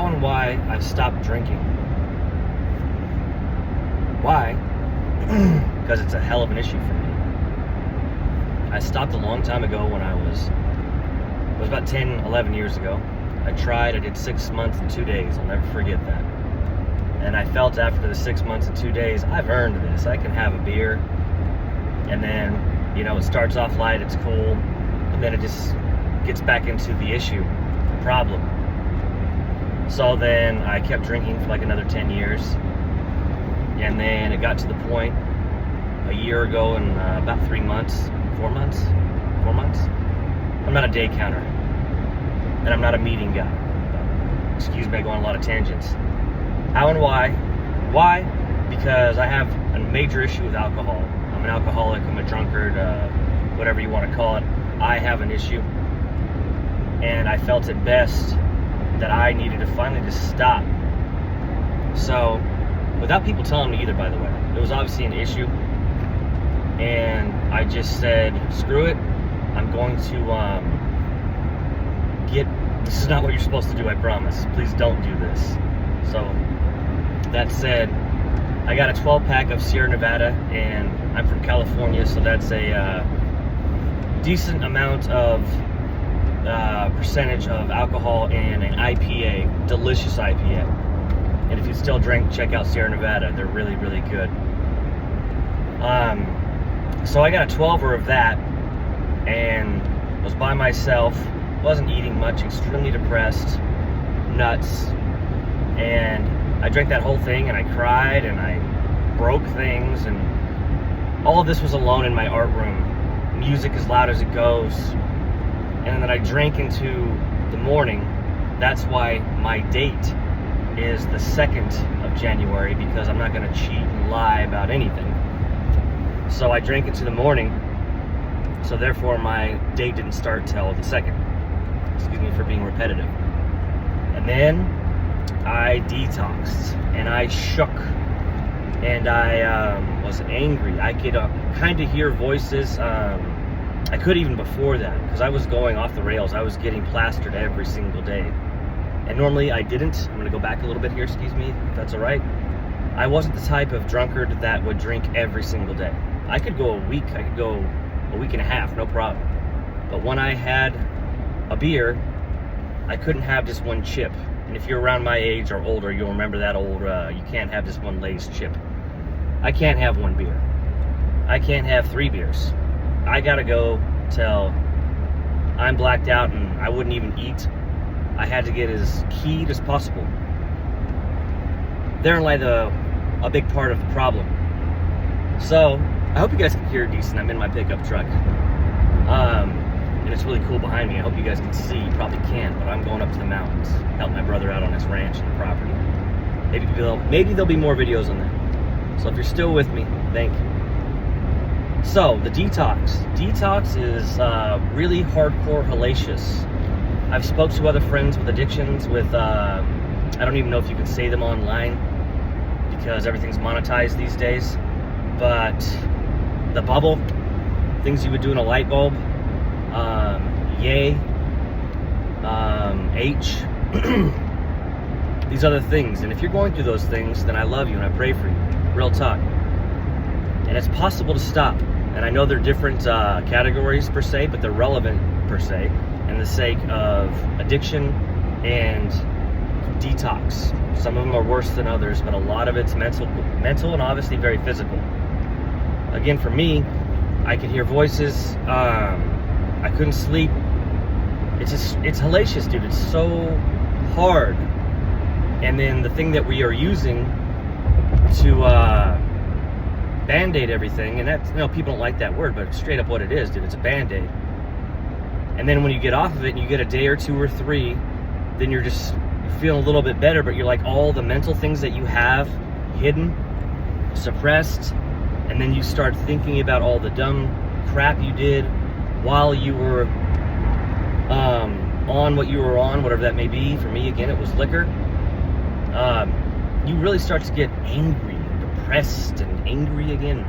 how and why I stopped drinking. Why? Because it's a hell of an issue for me. I stopped a long time ago when it was about 10, 11 years ago. I did 6 months and 2 days. I'll never forget that. And I felt after the 6 months and 2 days, I've earned this. I can have a beer. And then, it starts off light, it's cool. And then it just gets back into the issue, the problem. So then I kept drinking for like another 10 years. And then it got to the point a year ago and about 3 months, 4 months. I'm not a day counter. And I'm not a meeting guy. Excuse me, I go on a lot of tangents. How and why? Why? Because I have a major issue with alcohol. I'm an alcoholic, I'm a drunkard, whatever you want to call it. I have an issue. And I felt it best that I needed to finally just stop. So, without people telling me either, by the way, it was obviously an issue. And I just said, screw it. I'm going to this is not what you're supposed to do, I promise. Please don't do this. So, that said, I got a 12-pack of Sierra Nevada, and I'm from California, so that's a decent amount of percentage of alcohol in an IPA, delicious IPA. And if you still drink, check out Sierra Nevada. They're really, really good. So I got a 12er of that, and was by myself, wasn't eating much, extremely depressed, nuts, and I drank that whole thing, and I cried, and I broke things, and all of this was alone in my art room. Music as loud as it goes. And then I drank into the morning. That's why my date is the 2nd of January, because I'm not going to cheat and lie about anything. So I drank into the morning, so therefore my date didn't start till the 2nd. Excuse me for being repetitive. And then I detoxed, and I shook, and I was angry. I could kind of hear voices. I could even before that, because I was going off the rails. I was getting plastered every single day. And normally I didn't. I'm going to go back a little bit here, excuse me, if that's all right. I wasn't the type of drunkard that would drink every single day. I could go a week. I could go a week and a half, no problem. But when I had a beer, I couldn't have just one chip. And if you're around my age or older, you'll remember that old, you can't have just one Lay's chip. I can't have one beer. I can't have 3 beers. I gotta go till I'm blacked out and I wouldn't even eat. I had to get as keyed as possible. Therein lies a big part of the problem. So, I hope you guys can hear decent. I'm in my pickup truck. And it's really cool behind me. I hope you guys can see. You probably can't, but I'm going up to the mountains. Help my brother out on his ranch and property. Maybe there'll be more videos on that. So if you're still with me, thank you. So, the detox. Detox is really hardcore hellacious. I've spoke to other friends with addictions, with, I don't even know if you can say them online, because everything's monetized these days, but the bubble, things you would do in a light bulb, yay, H, these other things. And if you're going through those things, then I love you and I pray for you. Real talk. And it's possible to stop. And I know they're different categories per se, but they're relevant per se, in the sake of addiction and detox. Some of them are worse than others, but a lot of it's mental and obviously very physical. Again, for me, I could hear voices. I couldn't sleep. It's hellacious, dude. It's so hard. And then the thing that we are using to band-aid everything, and that's, people don't like that word, but it's straight up what it is, dude. It's a band-aid. And then when you get off of it and you get a day or 2 or 3, then you're feeling a little bit better, but you're like, all the mental things that you have hidden, suppressed, and then you start thinking about all the dumb crap you did while you were on what you were on, whatever that may be. For me, again, it was liquor. You really start to get angry and depressed and angry again.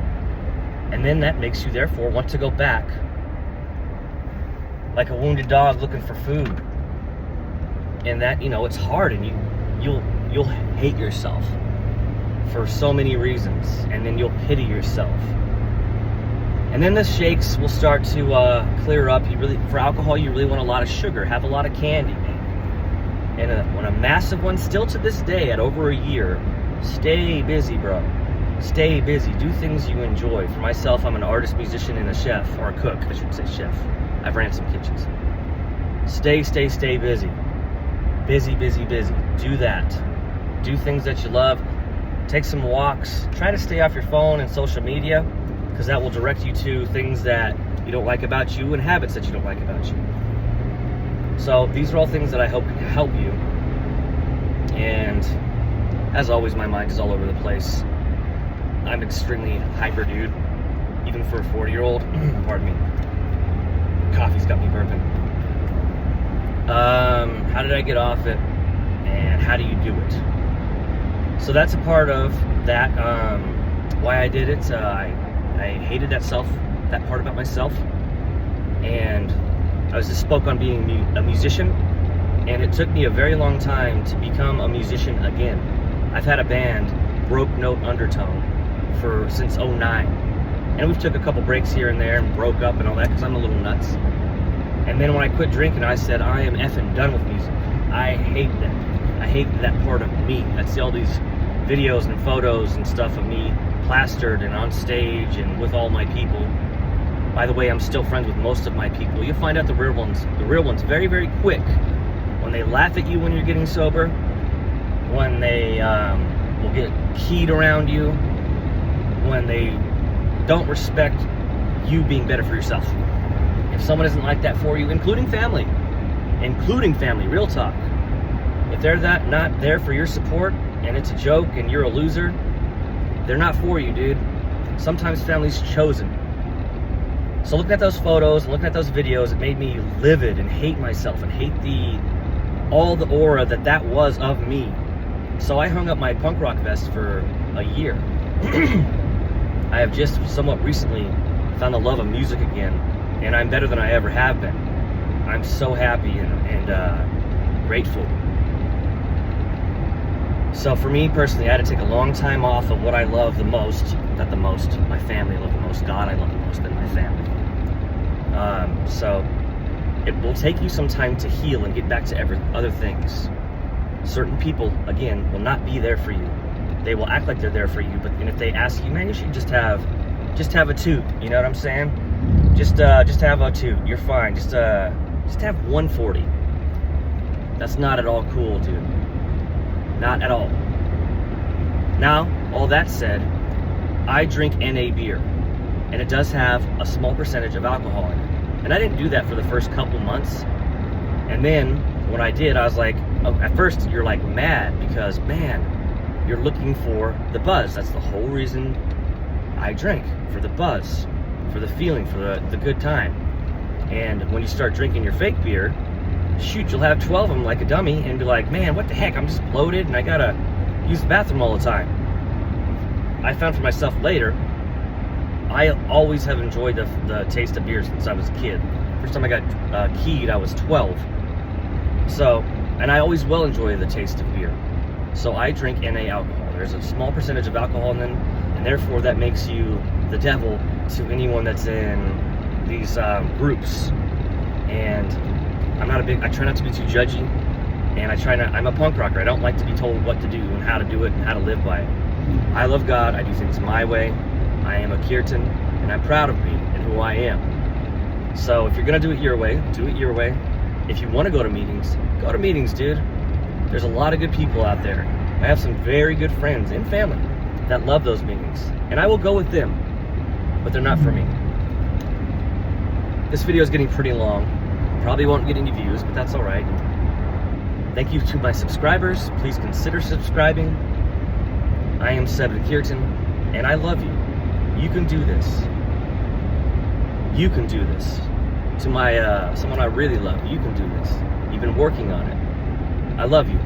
And then that makes you, therefore, want to go back like a wounded dog looking for food. And that, it's hard, and you'll hate yourself for so many reasons, and then you'll pity yourself. And then the shakes will start to clear up. For alcohol, you really want a lot of sugar, have a lot of candy, man. And when a massive one, still to this day, at over a year, stay busy, bro. Stay busy. Do things you enjoy. For myself, I'm an artist, musician, and a chef, or a cook. I should say chef. I've ran some kitchens. Stay busy. Busy. Do that. Do things that you love. Take some walks. Try to stay off your phone and social media, because that will direct you to things that you don't like about you and habits that you don't like about you. So these are all things that I hope can help you. And as always, my mind is all over the place. I'm extremely hyper, dude. Even for a 40-year-old. Pardon me. Coffee's got me burping. How did I get off it? And how do you do it? So that's a part of that. Why I did it. I hated that part about myself. And I just spoke on being a musician. And it took me a very long time to become a musician again. I've had a band, Broke Note Undertone, since 2009. And we've took a couple breaks here and there and broke up and all that because I'm a little nuts. And then when I quit drinking, I said, I am effing done with music. I hate that. I hate that part of me. I see all these videos and photos and stuff of me plastered and on stage and with all my people. By the way, I'm still friends with most of my people. You'll find out the real ones very, very quick. When they laugh at you when you're getting sober, when they will get keyed around you, when they don't respect you being better for yourself. If someone isn't like that for you, including family, real talk. If they're not there for your support and it's a joke and you're a loser, they're not for you, dude. Sometimes family's chosen. So looking at those photos and looking at those videos, it made me livid and hate myself and hate all the aura that was of me. So I hung up my punk rock vest for a year. I have just somewhat recently found the love of music again, and I'm better than I ever have been. I'm so happy and grateful. So for me personally, I had to take a long time off of what I love the most, not the most, my family I love the most, God I love the most, than my family. So it will take you some time to heal and get back to other things. Certain people, again, will not be there for you. They will act like they're there for you, and if they ask you, man, you should just have a toot. You know what I'm saying? Just have a toot. You're fine. Just have 140. That's not at all cool, dude. Not at all. Now, all that said, I drink NA beer, and it does have a small percentage of alcohol in it. And I didn't do that for the first couple months. And then when I did, I was like, at first you're like mad because, man, you're looking for the buzz. That's the whole reason I drink, for the buzz, for the feeling, for the good time. And when you start drinking your fake beer, shoot, you'll have 12 of them like a dummy and be like, man, what the heck, I'm just bloated and I gotta use the bathroom all the time. I found for myself later, I always have enjoyed the taste of beer since I was a kid. First time I got keyed, I was 12. So, and I always will enjoy the taste of beer. So I drink NA alcohol. There's a small percentage of alcohol in them, and therefore that makes you the devil to anyone that's in these groups. And I try not to be too judgy, and I'm a punk rocker. I don't like to be told what to do and how to do it and how to live by it. I love God. I do things my way. I am a Kirtan, and I'm proud of me and who I am. So if you're gonna do it your way, do it your way. If you want to go to meetings, dude. There's a lot of good people out there. I have some very good friends and family that love those meetings, and I will go with them, but they're not for me. This video is getting pretty long. Probably won't get any views, but that's all right. Thank you to my subscribers. Please consider subscribing. I am Seb the Kirtan, and I love you. You can do this. You can do this. To my someone I really love, you can do this. You've been working on it. I love you.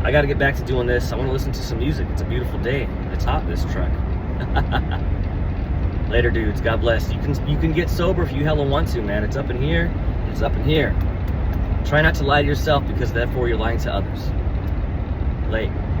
I got to get back to doing this. I want to listen to some music. It's a beautiful day. It's hot in this truck. Later, dudes. God bless. You can get sober if you hella want to, man. It's up in here. It's up in here. Try not to lie to yourself, because therefore you're lying to others. Late.